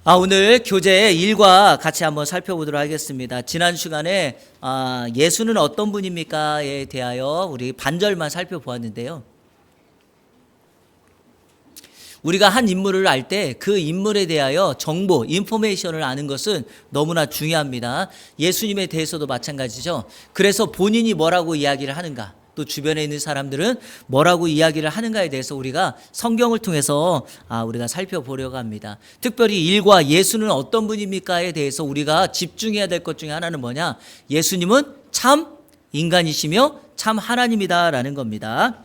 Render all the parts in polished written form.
오늘 교재 1과 같이 한번 살펴보도록 하겠습니다. 지난 시간에 예수는 어떤 분입니까에 대하여 우리 반절만 살펴보았는데요. 우리가 한 인물을 알 때 그 인물에 대하여 정보, 인포메이션을 아는 것은 너무나 중요합니다. 예수님에 대해서도 마찬가지죠. 그래서 본인이 뭐라고 이야기를 하는가, 또 주변에 있는 사람들은 뭐라고 이야기를 하는가에 대해서 우리가 성경을 통해서 우리가 살펴보려고 합니다. 특별히 1과 예수는 어떤 분입니까에 대해서 우리가 집중해야 될 것 중에 하나는 뭐냐? 예수님은 참 인간이시며 참 하나님이다라는 겁니다.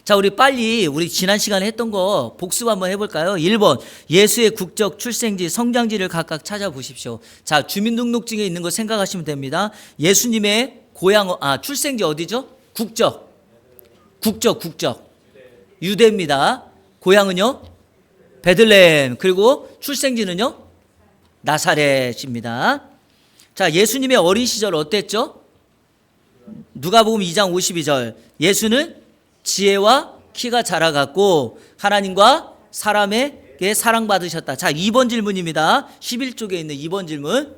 자, 우리 지난 시간에 했던 거 복습 한번 해볼까요? 1번, 예수의 국적, 출생지, 성장지를 각각 찾아보십시오. 자, 주민등록증에 있는 거 생각하시면 됩니다. 예수님의 고향, 출생지 어디죠? 국적. 유대입니다. 고향은요? 베들레헴. 그리고 출생지는요? 나사렛입니다. 자, 예수님의 어린 시절 어땠죠? 누가복음 2장 52절. 예수는 지혜와 키가 자라갔고 하나님과 사람에게 사랑받으셨다. 자, 2번 질문입니다. 11쪽에 있는 2번 질문.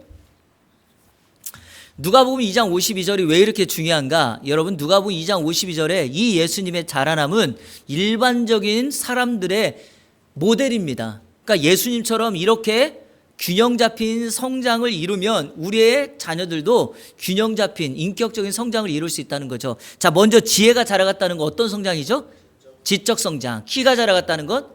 누가복음 2장 52절이 왜 이렇게 중요한가? 여러분, 누가복음 2장 52절에 이 예수님의 자라남은 일반적인 사람들의 모델입니다. 그러니까 예수님처럼 이렇게 균형 잡힌 성장을 이루면 우리의 자녀들도 균형 잡힌 인격적인 성장을 이룰 수 있다는 거죠. 자, 먼저 지혜가 자라갔다는 건 어떤 성장이죠? 지적 성장. 키가 자라갔다는 건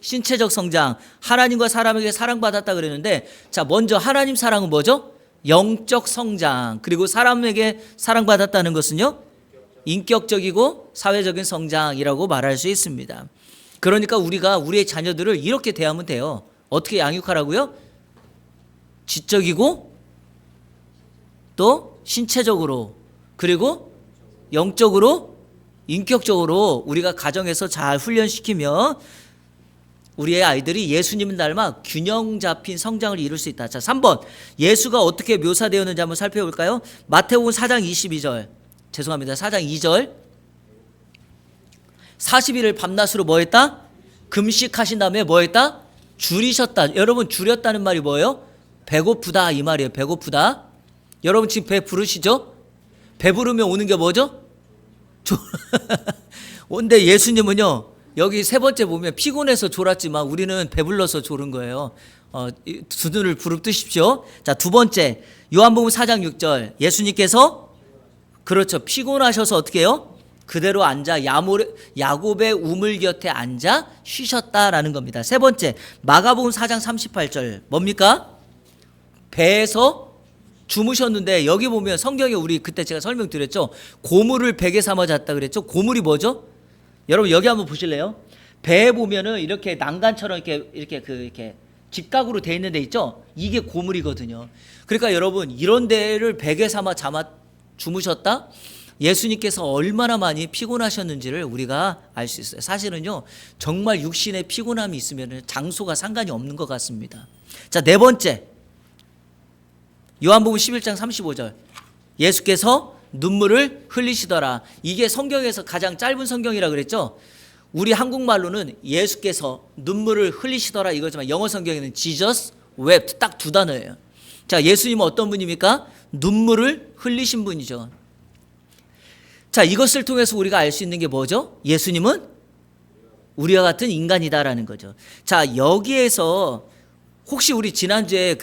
신체적 성장. 하나님과 사람에게 사랑받았다 그랬는데, 자, 먼저 하나님 사랑은 뭐죠? 영적 성장. 그리고 사람에게 사랑받았다는 것은요, 인격적이고 사회적인 성장이라고 말할 수 있습니다. 그러니까 우리가 우리의 자녀들을 이렇게 대하면 돼요. 어떻게 양육하라고요? 지적이고 또 신체적으로, 그리고 영적으로, 인격적으로 우리가 가정에서 잘 훈련시키면 우리의 아이들이 예수님을 닮아 균형 잡힌 성장을 이룰 수 있다. 자, 3번. 예수가 어떻게 묘사되었는지 한번 살펴볼까요? 마태복음 4장 22절. 죄송합니다. 4장 2절. 40일을 밤낮으로 뭐 했다? 금식하신 다음에 뭐 했다? 줄이셨다. 여러분, 줄였다는 말이 뭐예요? 배고프다 이 말이에요. 배고프다. 여러분 지금 배 부르시죠? 배부르면 오는 게 뭐죠? 근데 예수님은요, 여기 세 번째 보면 피곤해서 졸았지만 우리는 배불러서 졸은 거예요. 두 눈을 부릅뜨십시오. 자, 두 번째, 요한복음 4장 6절. 예수님께서 그렇죠, 피곤하셔서 어떻게 해요? 그대로 앉아 야곱의 우물 곁에 앉아 쉬셨다라는 겁니다. 세 번째, 마가복음 4장 38절. 뭡니까? 배에서 주무셨는데, 여기 보면 성경에 우리 그때 제가 설명드렸죠. 고물을 베개 삼아 잤다 그랬죠. 고물이 뭐죠? 여러분 여기 한번 보실래요? 배에 보면은 이렇게 난간처럼 이렇게 직각으로 돼 있는 데 있죠. 이게 고물이거든요. 그러니까 여러분, 이런 데를 베개 삼아 주무셨다? 예수님께서 얼마나 많이 피곤하셨는지를 우리가 알 수 있어요. 사실은요, 정말 육신의 피곤함이 있으면 장소가 상관이 없는 것 같습니다. 자, 네 번째, 요한복음 11장 35절. 예수께서 눈물을 흘리시더라. 이게 성경에서 가장 짧은 성경이라 그랬죠. 우리 한국말로는 예수께서 눈물을 흘리시더라 이거지만 영어 성경에는 Jesus wept, 딱 두 단어예요. 자, 예수님은 어떤 분입니까? 눈물을 흘리신 분이죠. 자, 이것을 통해서 우리가 알 수 있는 게 뭐죠? 예수님은 우리와 같은 인간이다라는 거죠. 자, 여기에서 혹시 우리 지난주에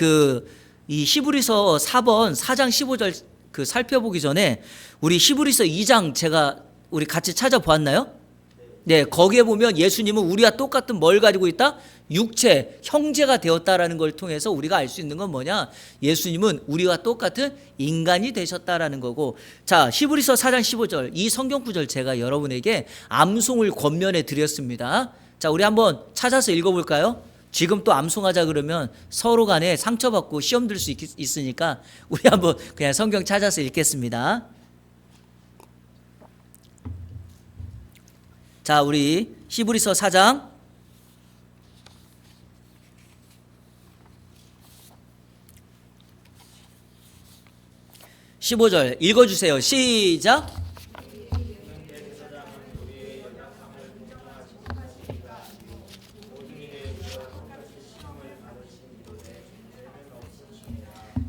이 히브리서 4장 15절 살펴보기 전에 우리 히브리서 2장 우리 같이 찾아보았나요? 네, 거기에 보면 예수님은 우리와 똑같은 뭘 가지고 있다? 육체, 형제가 되었다라는 걸 통해서 우리가 알 수 있는 건 뭐냐? 예수님은 우리와 똑같은 인간이 되셨다라는 거고. 자, 히브리서 4장 15절, 이 성경 구절 제가 여러분에게 암송을 권면해 드렸습니다. 자, 우리 한번 찾아서 읽어볼까요? 지금 또 암송하자 그러면 서로 간에 상처받고 시험 들 수 있으니까 우리 한번 그냥 성경 찾아서 읽겠습니다. 자, 우리 히브리서 4장 15절 읽어주세요. 시작.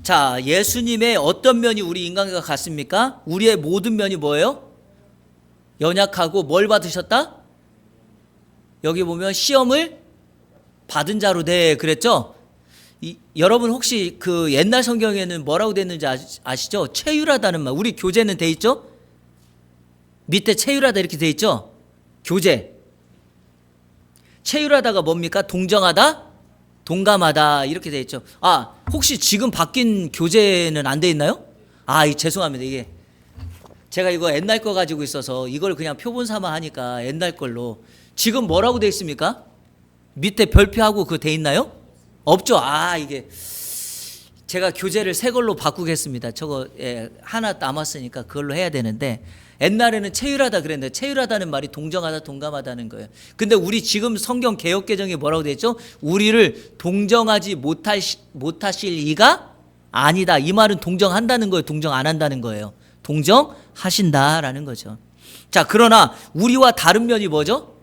자, 예수님의 어떤 면이 우리 인간과 같습니까? 우리의 모든 면이 뭐예요? 연약하고 뭘 받으셨다? 여기 보면 시험을 받은 자로 돼 그랬죠? 여러분 혹시 그 옛날 성경에는 뭐라고 됐는지 아시죠? 체휼하다는 말. 우리 교재는 돼 있죠? 밑에 체휼하다 이렇게 돼 있죠? 교재. 체휼하다가 뭡니까? 동정하다, 동감하다 이렇게 돼 있죠. 아, 혹시 지금 바뀐 교재는 안 돼 있나요? 아, 죄송합니다. 이게 제가 이거 옛날 거 가지고 있어서 이걸 그냥 표본 삼아 하니까 옛날 걸로. 지금 뭐라고 돼 있습니까? 밑에 별표하고 그거 돼 있나요? 없죠. 아, 이게 제가 교재를 새 걸로 바꾸겠습니다. 저거 하나 남았으니까 그걸로 해야 되는데, 옛날에는 체휼하다 그랬는데 체휼하다는 말이 동정하다, 동감하다는 거예요. 근데 우리 지금 성경 개역 개정에 뭐라고 돼 있죠? 우리를 동정하지 못하실 이가 아니다. 이 말은 동정한다는 거예요, 동정 안 한다는 거예요? 동정하신다라는 거죠. 자, 그러나 우리와 다른 면이 뭐죠?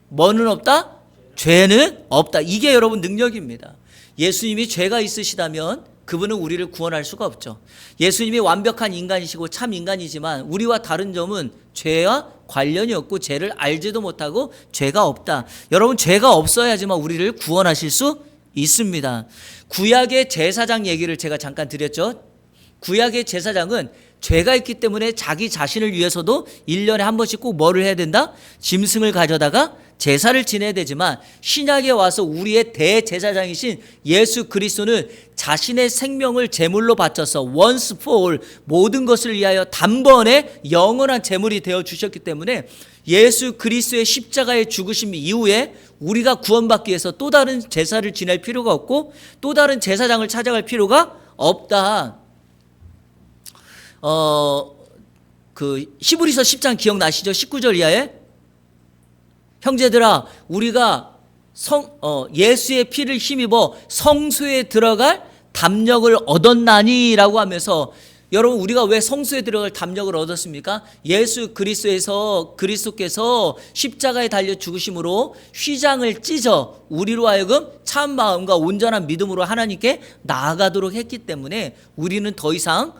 뭐는 없다? 죄는 없다. 이게 여러분 능력입니다. 예수님이 죄가 있으시다면 그분은 우리를 구원할 수가 없죠. 예수님이 완벽한 인간이시고 참 인간이지만 우리와 다른 점은 죄와 관련이 없고 죄를 알지도 못하고 죄가 없다. 여러분, 죄가 없어야지만 우리를 구원하실 수 있습니다. 구약의 제사장 얘기를 제가 잠깐 드렸죠. 구약의 제사장은 죄가 있기 때문에 자기 자신을 위해서도 1년에 한 번씩 꼭 뭐를 해야 된다? 짐승을 가져다가 제사를 지내야 되지만, 신약에 와서 우리의 대제사장이신 예수 그리스도는 자신의 생명을 제물로 바쳐서 once for all 모든 것을 위하여 단번에 영원한 제물이 되어 주셨기 때문에 예수 그리스도의 십자가의 죽으심 이후에 우리가 구원받기 위해서 또 다른 제사를 지낼 필요가 없고 또 다른 제사장을 찾아갈 필요가 없다. 그 히브리서 10장 기억나시죠? 19절 이하에 형제들아, 우리가 예수의 피를 힘입어 성소에 들어갈 담력을 얻었나니라고 하면서, 여러분, 우리가 왜 성소에 들어갈 담력을 얻었습니까? 예수 그리스도께서 십자가에 달려 죽으심으로 휘장을 찢어 우리로 하여금 참 마음과 온전한 믿음으로 하나님께 나아가도록 했기 때문에 우리는 더 이상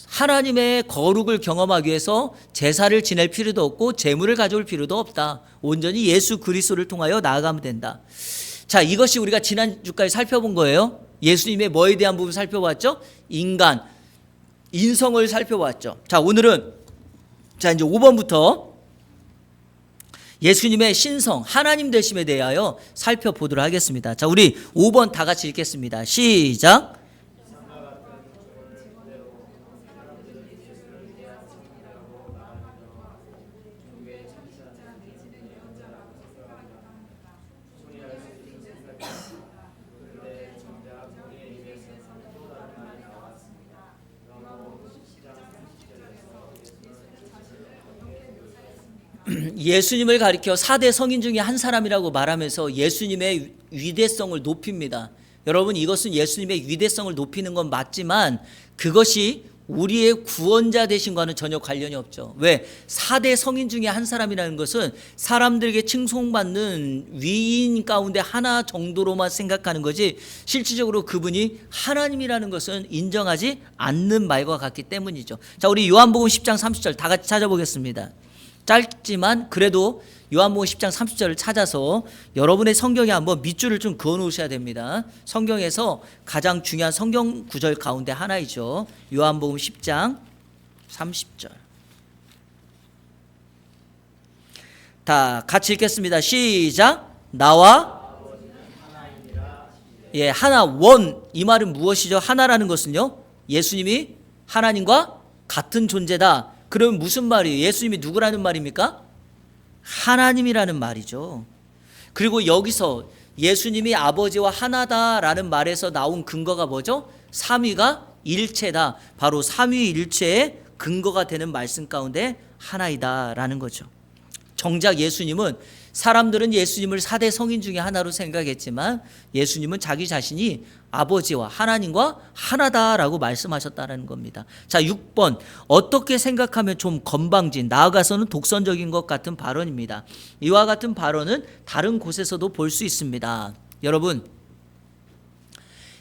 하나님의 거룩을 경험하기 위해서 제사를 지낼 필요도 없고 제물을 가져올 필요도 없다. 온전히 예수 그리스도를 통하여 나아가면 된다. 자, 이것이 우리가 지난주까지 살펴본 거예요. 예수님의 뭐에 대한 부분 살펴봤죠? 인간, 인성을 살펴봤죠. 자, 오늘은 이제 5번부터 예수님의 신성, 하나님 되심에 대하여 살펴보도록 하겠습니다. 자, 우리 5번 다 같이 읽겠습니다. 시작. 예수님을 가리켜 4대 성인 중에 한 사람이라고 말하면서 예수님의 위대성을 높입니다. 여러분, 이것은 예수님의 위대성을 높이는 건 맞지만 그것이 우리의 구원자 되신과는 전혀 관련이 없죠. 왜? 4대 성인 중에 한 사람이라는 것은 사람들에게 칭송받는 위인 가운데 하나 정도로만 생각하는 거지, 실질적으로 그분이 하나님이라는 것은 인정하지 않는 말과 같기 때문이죠. 자, 우리 요한복음 10장 30절 다 같이 찾아보겠습니다. 짧지만 그래도 요한복음 10장 30절을 찾아서 여러분의 성경에 한번 밑줄을 좀 그어 놓으셔야 됩니다. 성경에서 가장 중요한 성경 구절 가운데 하나이죠. 요한복음 10장 30절. 다 같이 읽겠습니다. 시작. 나와 하나, 원. 이 말은 무엇이죠? 하나라는 것은요, 예수님이 하나님과 같은 존재다. 그럼 무슨 말이에요? 예수님이 누구라는 말입니까? 하나님이라는 말이죠. 그리고 여기서 예수님이 아버지와 하나다라는 말에서 나온 근거가 뭐죠? 삼위가 일체다. 바로 삼위일체의 근거가 되는 말씀 가운데 하나이다라는 거죠. 정작 예수님은, 사람들은 예수님을 4대 성인 중에 하나로 생각했지만 예수님은 자기 자신이 아버지와 하나님과 하나다라고 말씀하셨다는 겁니다. 자, 6번. 어떻게 생각하면 좀 건방진, 나아가서는 독선적인 것 같은 발언입니다. 이와 같은 발언은 다른 곳에서도 볼 수 있습니다. 여러분,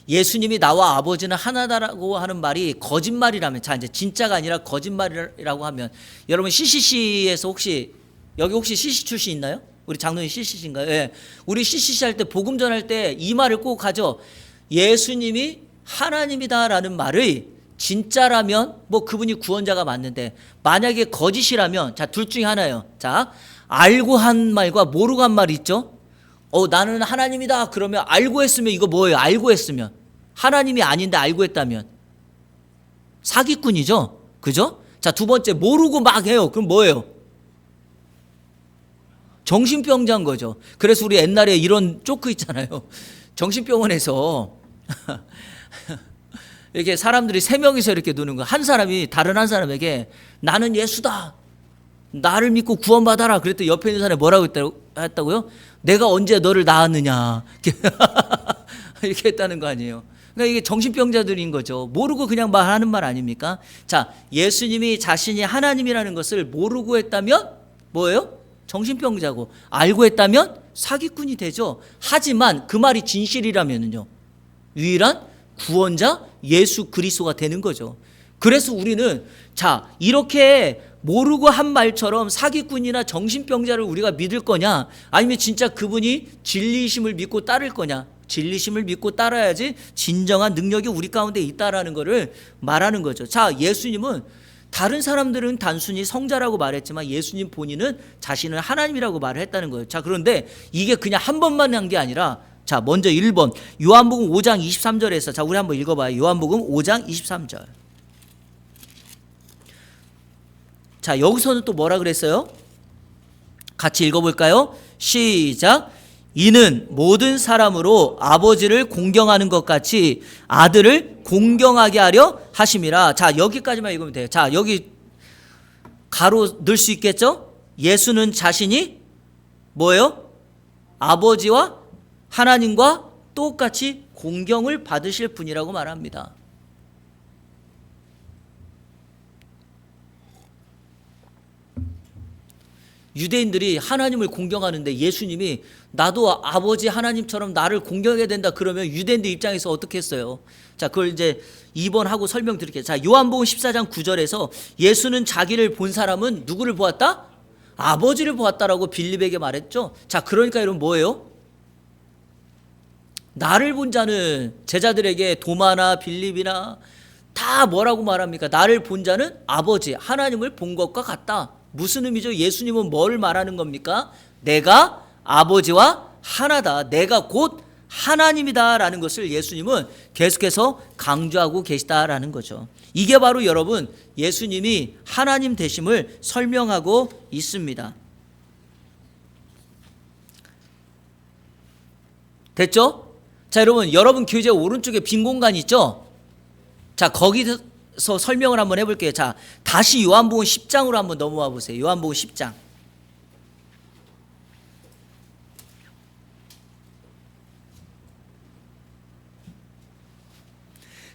예수님이 나와 아버지는 하나다라고 하는 말이 거짓말이라면, 자 이제 진짜가 아니라 거짓말이라고 하면, 여러분 CCC에서 여기 혹시 CC 출신 있나요? 우리 장로님 CCC인가요? 예. 우리 CCC 할 때 복음 전할 때 이 말을 꼭 하죠. 예수님이 하나님이다라는 말의 진짜라면 뭐 그분이 구원자가 맞는데, 만약에 거짓이라면, 자 둘 중에 하나예요. 자 알고 한 말과 모르고 한 말이 있죠. 나는 하나님이다 그러면, 알고 했으면 이거 뭐예요? 알고 했으면, 하나님이 아닌데 알고 했다면 사기꾼이죠. 그죠? 자 두 번째, 모르고 막 해요. 그럼 뭐예요? 정신병자인 거죠. 그래서 우리 옛날에 이런 조크 있잖아요. 정신병원에서 이렇게 사람들이 세 명이서 이렇게 노는 거. 한 사람이 다른 한 사람에게 나는 예수다, 나를 믿고 구원받아라 그랬더니 옆에 있는 사람이 뭐라고 했다고요? 내가 언제 너를 낳았느냐 이렇게 했다는 거 아니에요. 그러니까 이게 정신병자들인 거죠. 모르고 그냥 말하는 말 아닙니까? 자, 예수님이 자신이 하나님이라는 것을 모르고 했다면 뭐예요? 정신병자고, 알고 했다면 사기꾼이 되죠. 하지만 그 말이 진실이라면요, 유일한 구원자 예수 그리스도가 되는 거죠. 그래서 우리는 자 이렇게 모르고 한 말처럼 사기꾼이나 정신병자를 우리가 믿을 거냐, 아니면 진짜 그분이 진리심을 믿고 따를 거냐. 진리심을 믿고 따라야지 진정한 능력이 우리 가운데 있다라는 것을 말하는 거죠. 자, 예수님은, 다른 사람들은 단순히 성자라고 말했지만 예수님 본인은 자신을 하나님이라고 말을 했다는 거예요. 자, 그런데 이게 그냥 한 번만 한 게 아니라, 자 먼저 1번 요한복음 5장 23절에서, 자 우리 한번 읽어봐요. 요한복음 5장 23절. 자 여기서는 또 뭐라 그랬어요? 같이 읽어볼까요? 시작. 이는 모든 사람으로 아버지를 공경하는 것 같이 아들을 공경하게 하려 하심이라. 자 여기까지만 읽으면 돼요. 자 여기 가로 넣을 수 있겠죠? 예수는 자신이 뭐예요? 아버지와 하나님과 똑같이 공경을 받으실 분이라고 말합니다. 유대인들이 하나님을 공경하는데 예수님이 나도 아버지 하나님처럼 나를 공경해야 된다 그러면 유대인들 입장에서 어떻게 했어요? 자 그걸 이제 2번 하고 설명드릴게요. 자 요한복음 14장 9절에서 예수는 자기를 본 사람은 누구를 보았다? 아버지를 보았다라고 빌립에게 말했죠. 자 그러니까 여러분 뭐예요? 나를 본 자는, 제자들에게 도마나 빌립이나 다 뭐라고 말합니까? 나를 본 자는 아버지 하나님을 본 것과 같다. 무슨 의미죠? 예수님은 뭘 말하는 겁니까? 내가 아버지와 하나다, 내가 곧 하나님이다 라는 것을 예수님은 계속해서 강조하고 계시다라는 거죠. 이게 바로 여러분 예수님이 하나님 되심을 설명하고 있습니다. 됐죠? 자 여러분 교재 오른쪽에 빈 공간 있죠? 자 거기서 설명을 한번 해볼게요. 자 다시 요한복음 10장으로 한번 넘어와 보세요. 요한복음 10장.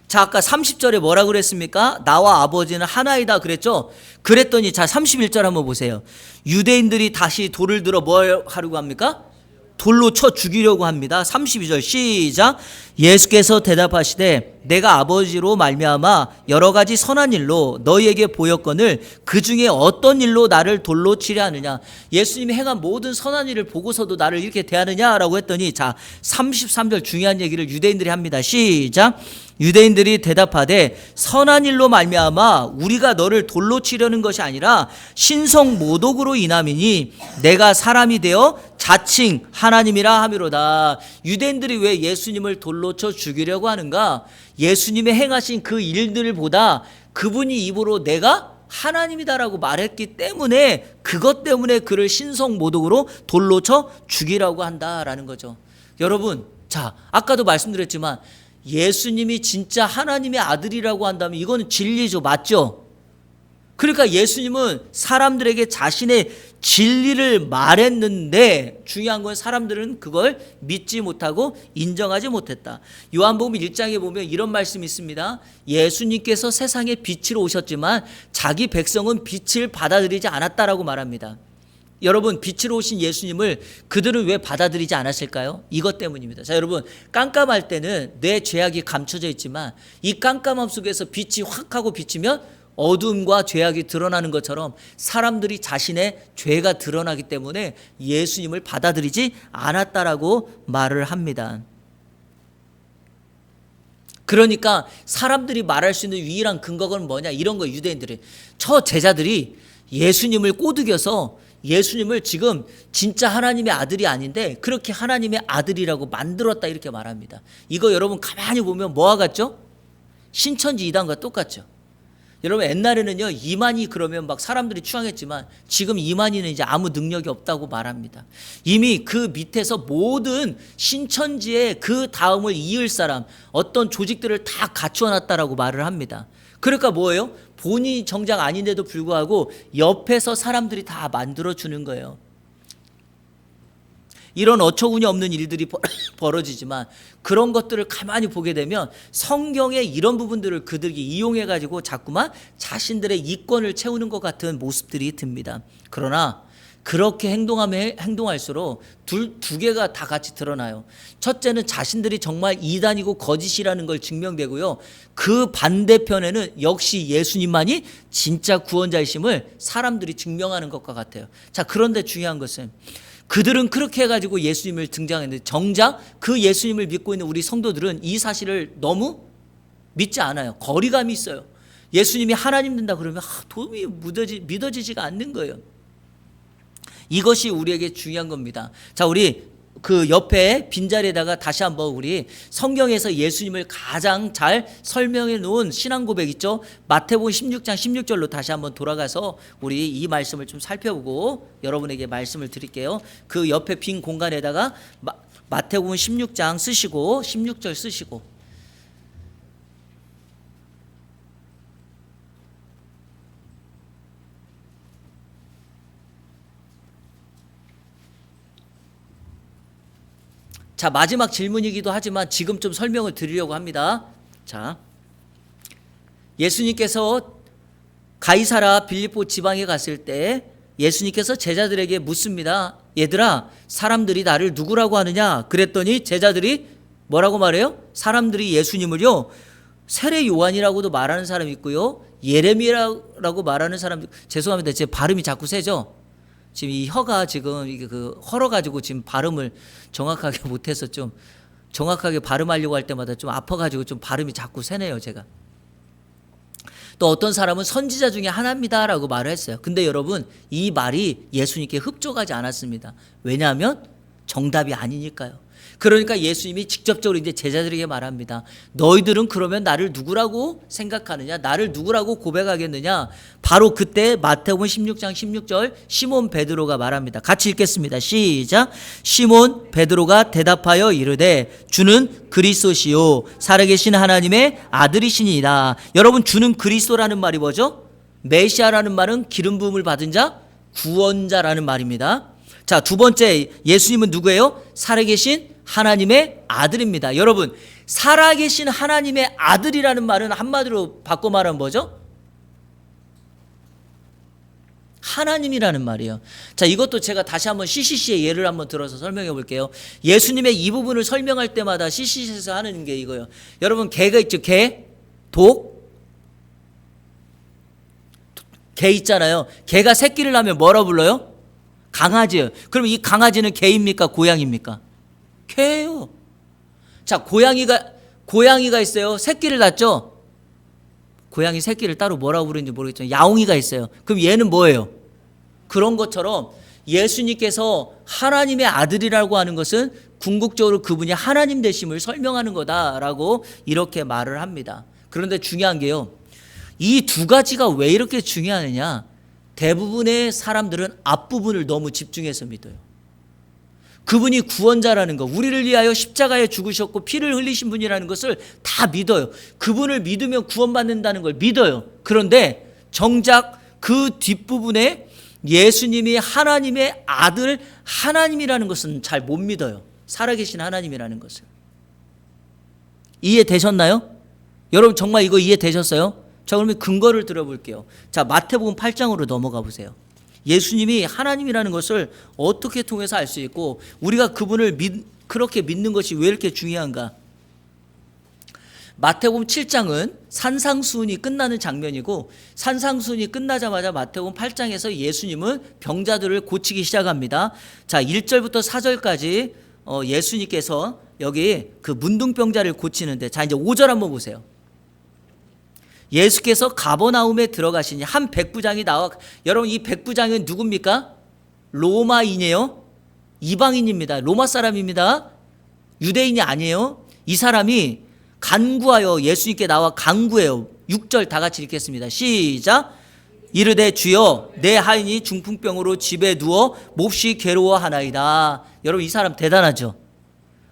자 아까 30절에 뭐라고 그랬습니까? 나와 아버지는 하나이다 그랬죠? 그랬더니 자 31절 한번 보세요. 유대인들이 다시 돌을 들어 뭘 하려고 합니까? 돌로 쳐 죽이려고 합니다. 32절 시작. 예수께서 대답하시되 내가 아버지로 말미암아 여러 가지 선한 일로 너희에게 보였거늘 그 중에 어떤 일로 나를 돌로 치려 하느냐. 예수님이 행한 모든 선한 일을 보고서도 나를 이렇게 대하느냐라고 했더니 자 33절 중요한 얘기를 유대인들이 합니다. 시작. 유대인들이 대답하되 선한 일로 말미암아 우리가 너를 돌로 치려는 것이 아니라 신성 모독으로 인함이니 내가 사람이 되어 자칭 하나님이라 함이로다. 유대인들이 왜 예수님을 돌로 쳐 죽이려고 하는가? 예수님의 행하신 그 일들보다 그분이 입으로 내가 하나님이다라고 말했기 때문에, 그것 때문에 그를 신성 모독으로 돌로 쳐 죽이라고 한다라는 거죠. 여러분 자 아까도 말씀드렸지만 예수님이 진짜 하나님의 아들이라고 한다면 이거는 진리죠. 맞죠? 그러니까 예수님은 사람들에게 자신의 진리를 말했는데 중요한 건 사람들은 그걸 믿지 못하고 인정하지 못했다. 요한복음 1장에 보면 이런 말씀이 있습니다. 예수님께서 세상에 빛으로 오셨지만 자기 백성은 빛을 받아들이지 않았다라고 말합니다. 여러분 빛으로 오신 예수님을 그들은 왜 받아들이지 않았을까요? 이것 때문입니다. 자, 여러분 깜깜할 때는 내 죄악이 감춰져 있지만 이 깜깜함 속에서 빛이 확 하고 비치면 어둠과 죄악이 드러나는 것처럼 사람들이 자신의 죄가 드러나기 때문에 예수님을 받아들이지 않았다라고 말을 합니다. 그러니까 사람들이 말할 수 있는 유일한 근거가 뭐냐, 이런 거. 유대인들이, 저 제자들이 예수님을 꼬드겨서 예수님을 지금 진짜 하나님의 아들이 아닌데 그렇게 하나님의 아들이라고 만들었다, 이렇게 말합니다. 이거 여러분 가만히 보면 뭐와 같죠? 신천지 이단과 똑같죠. 여러분 옛날에는요, 이만희 그러면 막 사람들이 추앙했지만 지금 이만희는 이제 아무 능력이 없다고 말합니다. 이미 그 밑에서 모든 신천지의 그 다음을 이을 사람, 어떤 조직들을 다 갖추어 놨다라고 말을 합니다. 그러니까 뭐예요? 본인이 정작 아닌데도 불구하고 옆에서 사람들이 다 만들어 주는 거예요. 이런 어처구니 없는 일들이 벌어지지만 그런 것들을 가만히 보게 되면 성경의 이런 부분들을 그들이 이용해 가지고 자꾸만 자신들의 이권을 채우는 것 같은 모습들이 듭니다. 그러나 그렇게 행동할수록 두 개가 다 같이 드러나요. 첫째는 자신들이 정말 이단이고 거짓이라는 걸 증명되고요. 그 반대편에는 역시 예수님만이 진짜 구원자이심을 사람들이 증명하는 것과 같아요. 자, 그런데 중요한 것은 그들은 그렇게 해가지고 예수님을 등장했는데 정작 그 예수님을 믿고 있는 우리 성도들은 이 사실을 너무 믿지 않아요. 거리감이 있어요. 예수님이 하나님 된다 그러면 도저히 믿어지지가 않는 거예요. 이것이 우리에게 중요한 겁니다. 자, 우리 그 옆에 빈자리에다가 다시 한번 우리 성경에서 예수님을 가장 잘 설명해 놓은 신앙 고백 있죠? 마태복음 16장 16절로 다시 한번 돌아가서 우리 이 말씀을 좀 살펴보고 여러분에게 말씀을 드릴게요. 그 옆에 빈 공간에다가 마태복음 16장 쓰시고 16절 쓰시고, 자, 마지막 질문이기도 하지만 지금 좀 설명을 드리려고 합니다. 자, 예수님께서 가이사라 빌립보 지방에 갔을 때 예수님께서 제자들에게 묻습니다. 얘들아, 사람들이 나를 누구라고 하느냐? 그랬더니 제자들이 뭐라고 말해요? 사람들이 예수님을요, 세례 요한이라고도 말하는 사람이 있고요, 예레미야라고 말하는 사람, 죄송합니다. 제 발음이 자꾸 세죠? 지금 이 혀가 지금 이게 헐어가지고 지금 발음을 정확하게 못해서 좀 정확하게 발음하려고 할 때마다 좀 아파가지고 좀 발음이 자꾸 새네요, 제가. 또 어떤 사람은 선지자 중에 하나입니다라고 말을 했어요. 근데 여러분, 이 말이 예수님께 흡족하지 않았습니다. 왜냐하면 정답이 아니니까요. 그러니까 예수님이 직접적으로 이제 제자들에게 말합니다. 너희들은 그러면 나를 누구라고 생각하느냐? 나를 누구라고 고백하겠느냐? 바로 그때 마태복음 16장 16절 시몬 베드로가 말합니다. 같이 읽겠습니다. 시작. 시몬 베드로가 대답하여 이르되 주는 그리스도시요 살아계신 하나님의 아들이시니이다. 여러분, 주는 그리스도라는 말이 뭐죠? 메시아라는 말은 기름 부음을 받은 자, 구원자라는 말입니다. 자, 두 번째, 예수님은 누구예요? 살아계신 하나님의 아들입니다. 여러분, 살아계신 하나님의 아들이라는 말은 한마디로 바꿔 말하면 뭐죠? 하나님이라는 말이에요. 자, 이것도 제가 다시 한번 CCC의 예를 한번 들어서 설명해 볼게요. 예수님의 이 부분을 설명할 때마다 CCC에서 하는 게 이거예요. 여러분, 개가 있죠? 개, 독, 개 있잖아요. 개가 새끼를 낳으면 뭐라 불러요? 강아지예요. 그럼 이 강아지는 개입니까? 고양입니까? 개예요. 자, 고양이가 있어요. 새끼를 낳죠? 고양이 새끼를 따로 뭐라고 부르는지 모르겠지만 야옹이가 있어요. 그럼 얘는 뭐예요? 그런 것처럼 예수님께서 하나님의 아들이라고 하는 것은 궁극적으로 그분이 하나님 되심을 설명하는 거다라고 이렇게 말을 합니다. 그런데 중요한 게요, 이 두 가지가 왜 이렇게 중요하느냐? 대부분의 사람들은 앞부분을 너무 집중해서 믿어요. 그분이 구원자라는 거, 우리를 위하여 십자가에 죽으셨고 피를 흘리신 분이라는 것을 다 믿어요. 그분을 믿으면 구원받는다는 걸 믿어요. 그런데 정작 그 뒷부분에 예수님이 하나님의 아들, 하나님이라는 것은 잘 못 믿어요. 살아계신 하나님이라는 것을. 이해되셨나요? 여러분, 정말 이거 이해되셨어요? 자, 그러면 근거를 들어볼게요. 자, 마태복음 8장으로 넘어가 보세요. 예수님이 하나님이라는 것을 어떻게 통해서 알 수 있고 우리가 그분을 그렇게 믿는 것이 왜 이렇게 중요한가? 마태복음 7장은 산상수훈이 끝나는 장면이고 산상수훈이 끝나자마자 마태복음 8장에서 예수님은 병자들을 고치기 시작합니다. 자, 1절부터 4절까지 예수님께서 여기 그 문둥병자를 고치는데, 자, 이제 5절 한번 보세요. 예수께서 가버나움에 들어가시니 한 백부장이 나와. 여러분, 이 백부장은 누굽니까? 로마인이에요. 이방인입니다. 로마 사람입니다. 유대인이 아니에요. 이 사람이 간구하여 예수님께 나와 간구해요. 6절 다 같이 읽겠습니다. 시작. 이르되 주여 내 하인이 중풍병으로 집에 누워 몹시 괴로워하나이다. 여러분, 이 사람 대단하죠.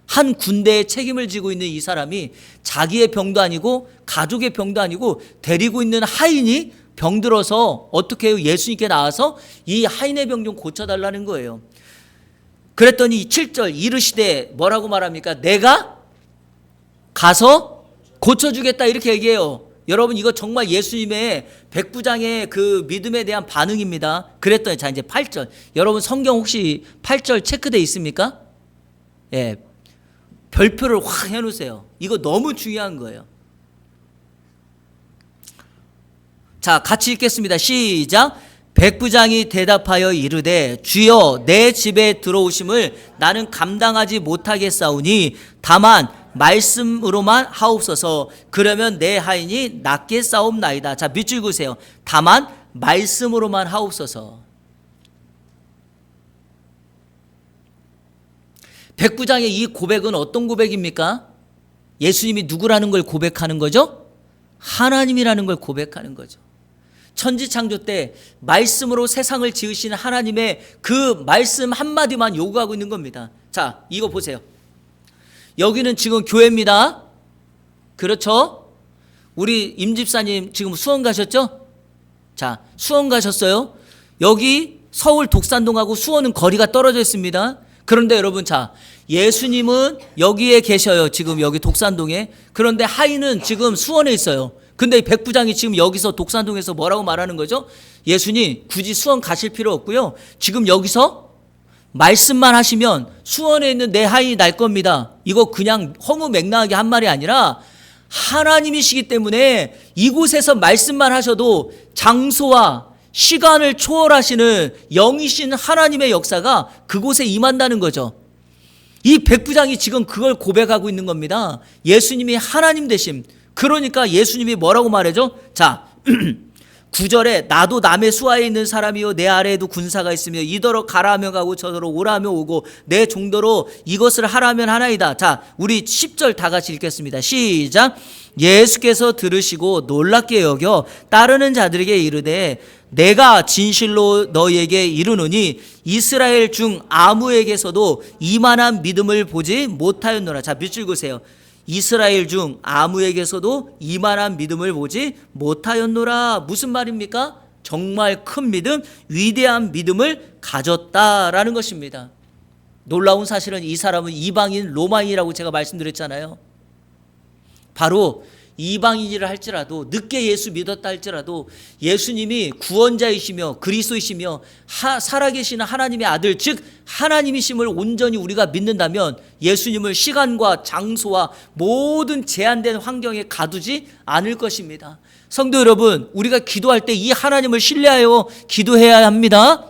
한 군대의 책임을 지고 있는 이 사람이 자기의 병도 아니고 가족의 병도 아니고 데리고 있는 하인이 병들어서 어떻게 해요? 예수님께 나와서 이 하인의 병 좀 고쳐달라는 거예요. 그랬더니 7절 이르시되 뭐라고 말합니까? 내가 가서 고쳐주겠다 이렇게 얘기해요. 여러분, 이거 정말 예수님의 백부장의 그 믿음에 대한 반응입니다. 그랬더니, 자, 이제 8절. 여러분, 성경 혹시 8절 체크되어 있습니까? 예, 별표를 확 해놓으세요. 이거 너무 중요한 거예요. 자, 같이 읽겠습니다. 시작. 백부장이 대답하여 이르되 주여 내 집에 들어오심을 나는 감당하지 못하겠사오니 다만 말씀으로만 하옵소서. 그러면 내 하인이 낫게 싸움나이다. 자, 밑줄 그으세요. 다만 말씀으로만 하옵소서. 백부장의 이 고백은 어떤 고백입니까? 예수님이 누구라는 걸 고백하는 거죠? 하나님이라는 걸 고백하는 거죠. 천지창조 때 말씀으로 세상을 지으신 하나님의 그 말씀 한마디만 요구하고 있는 겁니다. 자, 이거 보세요. 여기는 지금 교회입니다. 그렇죠? 우리 임집사님 지금 수원 가셨죠? 자, 수원 가셨어요. 여기 서울 독산동하고 수원은 거리가 떨어져 있습니다. 그런데 여러분, 자, 예수님은 여기에 계셔요. 지금 여기 독산동에. 그런데 하인은 지금 수원에 있어요. 근데 백부장이 지금 여기서 독산동에서 뭐라고 말하는 거죠? 예수님 굳이 수원 가실 필요 없고요. 지금 여기서 말씀만 하시면 수원에 있는 내 하인이 날 겁니다. 이거 그냥 허무맹랑하게 한 말이 아니라 하나님이시기 때문에 이곳에서 말씀만 하셔도 장소와 시간을 초월하시는 영이신 하나님의 역사가 그곳에 임한다는 거죠. 이 백부장이 지금 그걸 고백하고 있는 겁니다. 예수님이 하나님 되심. 그러니까 예수님이 뭐라고 말해줘? 자, 9절에 나도 남의 수하에 있는 사람이요 내 아래에도 군사가 있으며 이더러 가라 하면 가고 저더러 오라 하면 오고 내 종도로 이것을 하라 하면 하나이다. 자, 우리 10절 다 같이 읽겠습니다. 시작. 예수께서 들으시고 놀랍게 여겨 따르는 자들에게 이르되 내가 진실로 너희에게 이르노니 이스라엘 중 아무에게서도 이만한 믿음을 보지 못하였노라. 자, 밑줄 그으세요. 이스라엘 중 아무에게서도 이만한 믿음을 보지 못하였노라. 무슨 말입니까? 정말 큰 믿음, 위대한 믿음을 가졌다라는 것입니다. 놀라운 사실은 이 사람은 이방인 로마인이라고 제가 말씀드렸잖아요. 바로 이방인이라 할지라도 늦게 예수 믿었다 할지라도 예수님이 구원자이시며 그리스도이시며 살아계시는 하나님의 아들 즉 하나님이심을 온전히 우리가 믿는다면 예수님을 시간과 장소와 모든 제한된 환경에 가두지 않을 것입니다. 성도 여러분, 우리가 기도할 때 이 하나님을 신뢰하여 기도해야 합니다.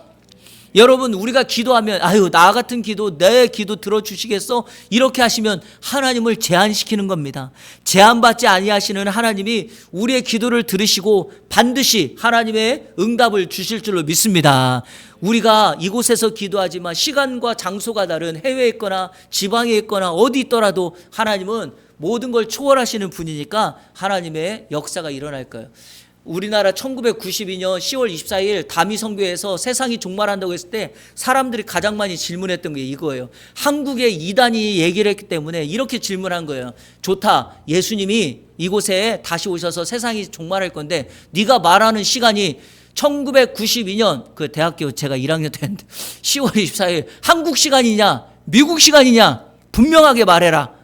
여러분, 우리가 기도하면 아유 나 같은 기도 내 기도 들어주시겠어? 이렇게 하시면 하나님을 제한시키는 겁니다. 제한받지 아니하시는 하나님이 우리의 기도를 들으시고 반드시 하나님의 응답을 주실 줄로 믿습니다. 우리가 이곳에서 기도하지만 시간과 장소가 다른 해외에 있거나 지방에 있거나 어디 있더라도 하나님은 모든 걸 초월하시는 분이니까 하나님의 역사가 일어날 거예요. 우리나라 1992년 10월 24일 다미 선교에서 세상이 종말한다고 했을 때 사람들이 가장 많이 질문했던 게 이거예요. 한국의 이단이 얘기를 했기 때문에 이렇게 질문한 거예요. 좋다, 예수님이 이곳에 다시 오셔서 세상이 종말할 건데 네가 말하는 시간이 1992년 그 대학교 제가 1학년 때였는데 10월 24일 한국 시간이냐 미국 시간이냐 분명하게 말해라.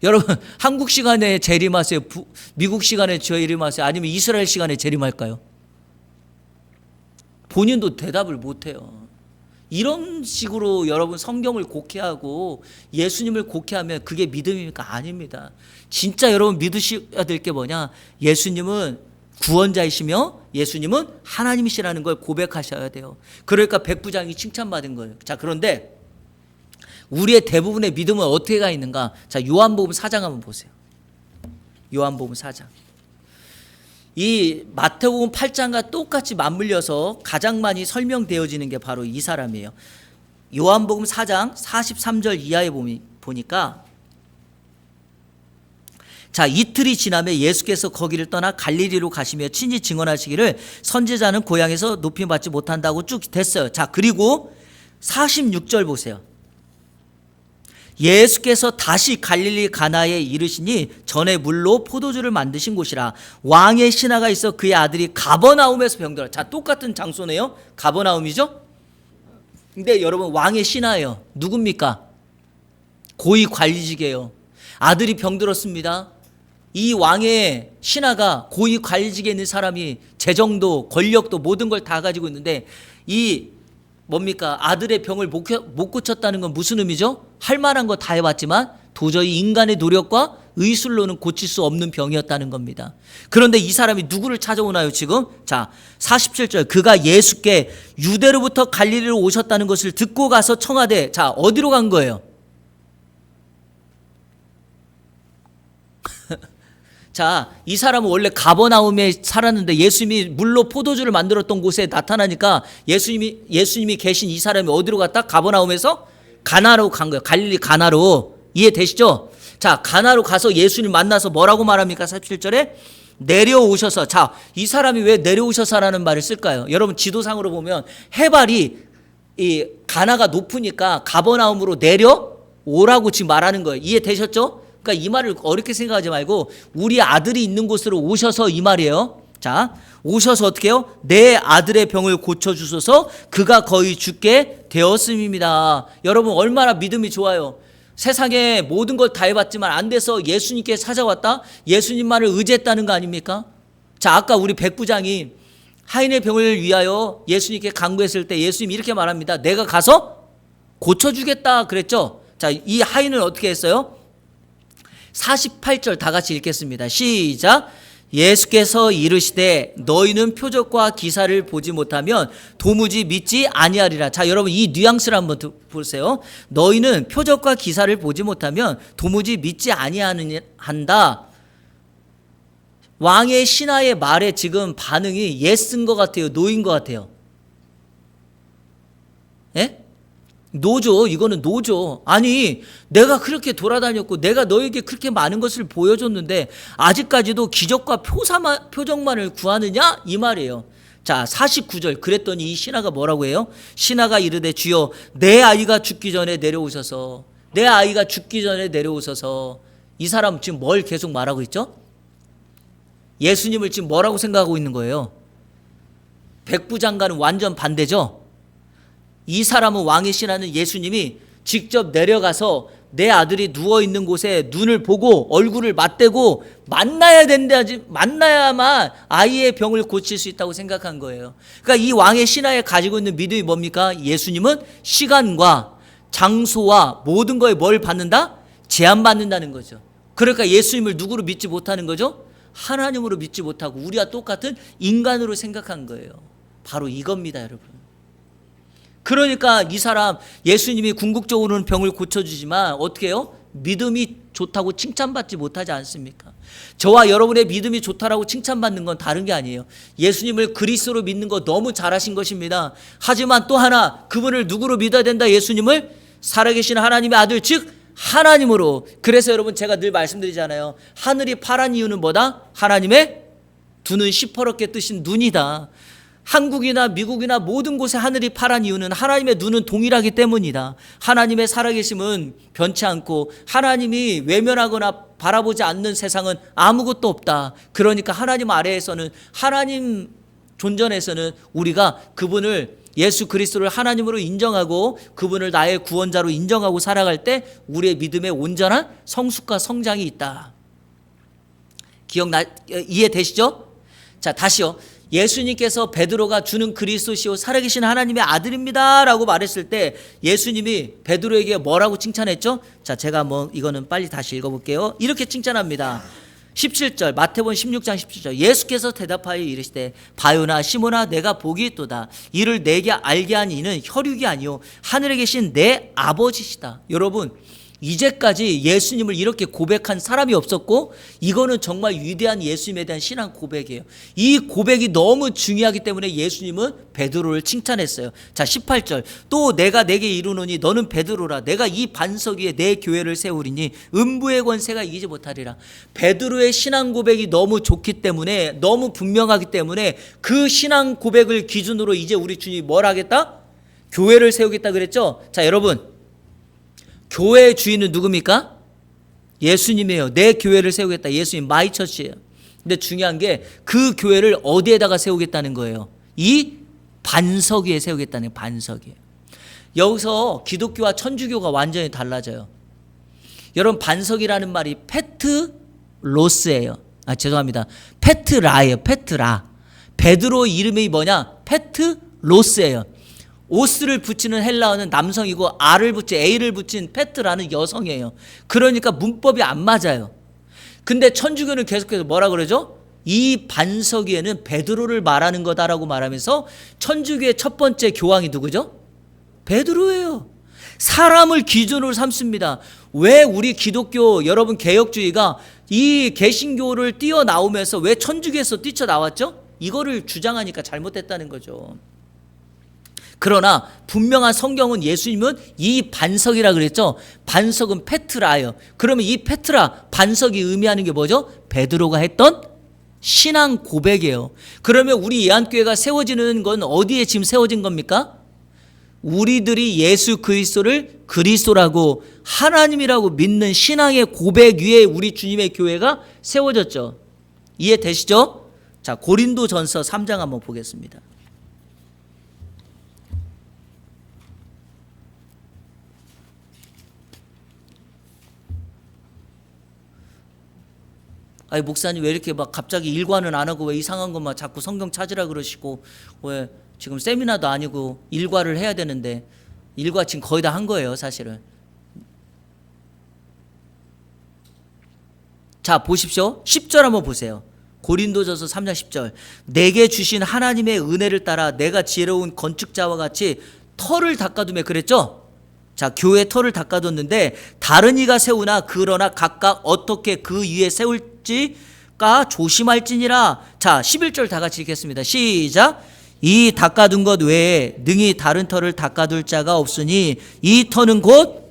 여러분, 한국 시간에 재림하세요? 미국 시간에 재림하세요? 아니면 이스라엘 시간에 재림할까요? 본인도 대답을 못해요. 이런 식으로 여러분 성경을 곡해하고 예수님을 곡해하면 그게 믿음입니까? 아닙니다. 진짜 여러분 믿으셔야 될 게 뭐냐? 예수님은 구원자이시며 예수님은 하나님이시라는 걸 고백하셔야 돼요. 그러니까 백부장이 칭찬받은 거예요. 자, 그런데 우리의 대부분의 믿음은 어떻게 가 있는가? 자, 요한복음 4장 한번 보세요. 요한복음 4장. 이 마태복음 8장과 똑같이 맞물려서 가장 많이 설명되어지는 게 바로 이 사람이에요. 요한복음 4장 43절 이하에 보니까, 자, 이틀이 지나며 예수께서 거기를 떠나 갈릴리로 가시며 친히 증언하시기를 선지자는 고향에서 높임받지 못한다고 쭉 됐어요. 자, 그리고 46절 보세요. 예수께서 다시 갈릴리 가나에 이르시니 전에 물로 포도주를 만드신 곳이라. 왕의 신하가 있어 그의 아들이 가버나움에서 병들어. 자, 똑같은 장소네요. 가버나움이죠. 근데 여러분, 왕의 신하예요. 누굽니까? 고위 관리직이에요. 아들이 병들었습니다. 이 왕의 신하가 고위 관리직에 있는 사람이 재정도 권력도 모든 걸 다 가지고 있는데, 이 뭡니까? 아들의 병을 못 고쳤다는 건 무슨 의미죠? 할 만한 거 다 해봤지만 도저히 인간의 노력과 의술로는 고칠 수 없는 병이었다는 겁니다. 그런데 이 사람이 누구를 찾아오나요 지금? 자, 47절. 그가 예수께 유대로부터 갈릴리로 오셨다는 것을 듣고 가서 청하되. 자, 어디로 간 거예요? 자, 이 사람은 원래 가버나움에 살았는데 예수님이 물로 포도주를 만들었던 곳에 나타나니까 예수님이 계신 이 사람이 어디로 갔다? 가버나움에서 가나로 간 거예요. 갈릴리 가나로. 이해되시죠? 자, 가나로 가서 예수님 만나서 뭐라고 말합니까? 47절에 내려오셔서. 자, 이 사람이 왜 내려오셔서라는 말을 쓸까요? 여러분, 지도상으로 보면 해발이 이 가나가 높으니까 가버나움으로 내려오라고 지금 말하는 거예요. 이해되셨죠? 그러니까 이 말을 어렵게 생각하지 말고 우리 아들이 있는 곳으로 오셔서 이 말이에요. 자, 오셔서 어떻게 해요? 내 아들의 병을 고쳐주소서. 그가 거의 죽게 되었음입니다. 여러분, 얼마나 믿음이 좋아요. 세상에 모든 걸 다 해봤지만 안 돼서 예수님께 찾아왔다. 예수님만을 의지했다는 거 아닙니까? 자, 아까 우리 백부장이 하인의 병을 위하여 예수님께 간구했을 때 예수님이 이렇게 말합니다. 내가 가서 고쳐주겠다 그랬죠. 자, 이 하인은 어떻게 했어요? 48절 다 같이 읽겠습니다. 시작. 예수께서 이르시되 너희는 표적과 기사를 보지 못하면 도무지 믿지 아니하리라. 자, 여러분, 이 뉘앙스를 한번 보세요. 너희는 표적과 기사를 보지 못하면 도무지 믿지 아니한다. 왕의 신하의 말에 지금 반응이 예스인 것 같아요? 노인 것 같아요? 예? 노죠. 이거는 노죠. 아니, 내가 그렇게 돌아다녔고 내가 너에게 그렇게 많은 것을 보여줬는데 아직까지도 기적과 표적만을 구하느냐? 이 말이에요. 자, 49절. 그랬더니 이 신하가 뭐라고 해요? 신하가 이르되 주여, 내 아이가 죽기 전에 내려오셔서. 내 아이가 죽기 전에 내려오셔서. 이 사람 지금 뭘 계속 말하고 있죠? 예수님을 지금 뭐라고 생각하고 있는 거예요? 백부장과는 완전 반대죠. 이 사람은, 왕의 신하는 예수님이 직접 내려가서 내 아들이 누워있는 곳에 눈을 보고 얼굴을 맞대고 만나야 된다지, 만나야만 아이의 병을 고칠 수 있다고 생각한 거예요. 그러니까 이 왕의 신하에 가지고 있는 믿음이 뭡니까? 예수님은 시간과 장소와 모든 거에 뭘 받는다? 제한받는다는 거죠. 그러니까 예수님을 누구로 믿지 못하는 거죠? 하나님으로 믿지 못하고 우리와 똑같은 인간으로 생각한 거예요. 바로 이겁니다, 여러분. 그러니까 이 사람, 예수님이 궁극적으로는 병을 고쳐주지만 어떻게 해요? 믿음이 좋다고 칭찬받지 못하지 않습니까? 저와 여러분의 믿음이 좋다라고 칭찬받는 건 다른 게 아니에요. 예수님을 그리스도로 믿는 거 너무 잘하신 것입니다. 하지만 또 하나, 그분을 누구로 믿어야 된다? 예수님을 살아계신 하나님의 아들, 즉 하나님으로. 그래서 여러분, 제가 늘 말씀드리잖아요. 하늘이 파란 이유는 뭐다? 하나님의 두 눈 시퍼렇게 뜨신 눈이다. 한국이나 미국이나 모든 곳에 하늘이 파란 이유는 하나님의 눈은 동일하기 때문이다. 하나님의 살아계심은 변치 않고 하나님이 외면하거나 바라보지 않는 세상은 아무것도 없다. 그러니까 하나님 아래에서는, 하나님 존전에서는 우리가 그분을, 예수 그리스도를 하나님으로 인정하고 그분을 나의 구원자로 인정하고 살아갈 때 우리의 믿음의 온전한 성숙과 성장이 있다. 이해되시죠? 자, 다시요. 예수님께서 베드로가 주는 그리스도시요 살아계신 하나님의 아들입니다 라고 말했을 때 예수님이 베드로에게 뭐라고 칭찬했죠? 자, 제가 이거는 빨리 다시 읽어볼게요. 이렇게 칭찬합니다. 17절, 마태복음 16장 17절. 예수께서 대답하여 이르시되 바요나 시몬아 내가 복이 있도다. 이를 내게 알게 한 이는 혈육이 아니요 하늘에 계신 내 아버지시다. 여러분, 이제까지 예수님을 이렇게 고백한 사람이 없었고 이거는 정말 위대한 예수님에 대한 신앙 고백이에요. 이 고백이 너무 중요하기 때문에 예수님은 베드로를 칭찬했어요. 자, 18절. 또 내가 내게 이르노니 너는 베드로라. 내가 이 반석 위에 내 교회를 세우리니 음부의 권세가 이기지 못하리라. 베드로의 신앙 고백이 너무 좋기 때문에, 너무 분명하기 때문에 그 신앙 고백을 기준으로 이제 우리 주님이 뭘 하겠다? 교회를 세우겠다 그랬죠. 자, 여러분, 교회의 주인은 누굽니까? 예수님이에요. 내 교회를 세우겠다. 예수님, 마이 처치예요. 근데 중요한 게 그 교회를 어디에다가 세우겠다는 거예요? 이 반석 위에 세우겠다는 반석 위에. 여기서 기독교와 천주교가 완전히 달라져요. 여러분, 반석이라는 말이 페트로스예요. 죄송합니다. 페트라예요. 페트라. 베드로 이름이 뭐냐? 페트로스예요. 오스를 붙이는 헬라어는 남성이고 A를 붙인 페트라는 여성이에요. 그러니까 문법이 안 맞아요. 근데 천주교는 계속해서 뭐라 그러죠? 이 반석 위에는 베드로를 말하는 거다라고 말하면서 천주교의 첫 번째 교황이 누구죠? 베드로예요. 사람을 기준으로 삼습니다. 왜 우리 기독교 여러분 개혁주의가 이 개신교를 뛰어나오면서 왜 천주교에서 뛰쳐나왔죠? 이거를 주장하니까 잘못됐다는 거죠. 그러나 분명한 성경은 예수님은 이 반석이라 그랬죠. 반석은 페트라예요. 그러면 이 페트라 반석이 의미하는 게 뭐죠? 베드로가 했던 신앙 고백이에요. 그러면 우리 예한교회가 세워지는 건 어디에 지금 세워진 겁니까? 우리들이 예수 그리스도를 그리스도라고 하나님이라고 믿는 신앙의 고백 위에 우리 주님의 교회가 세워졌죠. 이해되시죠? 자, 고린도전서 3장 한번 보겠습니다. 아니, 목사님 왜 이렇게 막 갑자기 일과는 안 하고 왜 이상한 것만 자꾸 성경 찾으라 그러시고, 왜 지금 세미나도 아니고 일과를 해야 되는데, 일과 지금 거의 다 한 거예요, 사실은. 자, 보십시오. 10절 한번 보세요. 고린도전서 3장 10절. 내게 주신 하나님의 은혜를 따라 내가 지혜로운 건축자와 같이 터를 닦아두며 그랬죠? 자, 교회 터를 닦아뒀는데 다른 이가 세우나 그러나 각각 어떻게 그 위에 세울지가 조심할지니라. 자, 11절 다 같이 읽겠습니다. 시작. 이 닦아둔 것 외에 능히 다른 터를 닦아둘 자가 없으니 이 터는 곧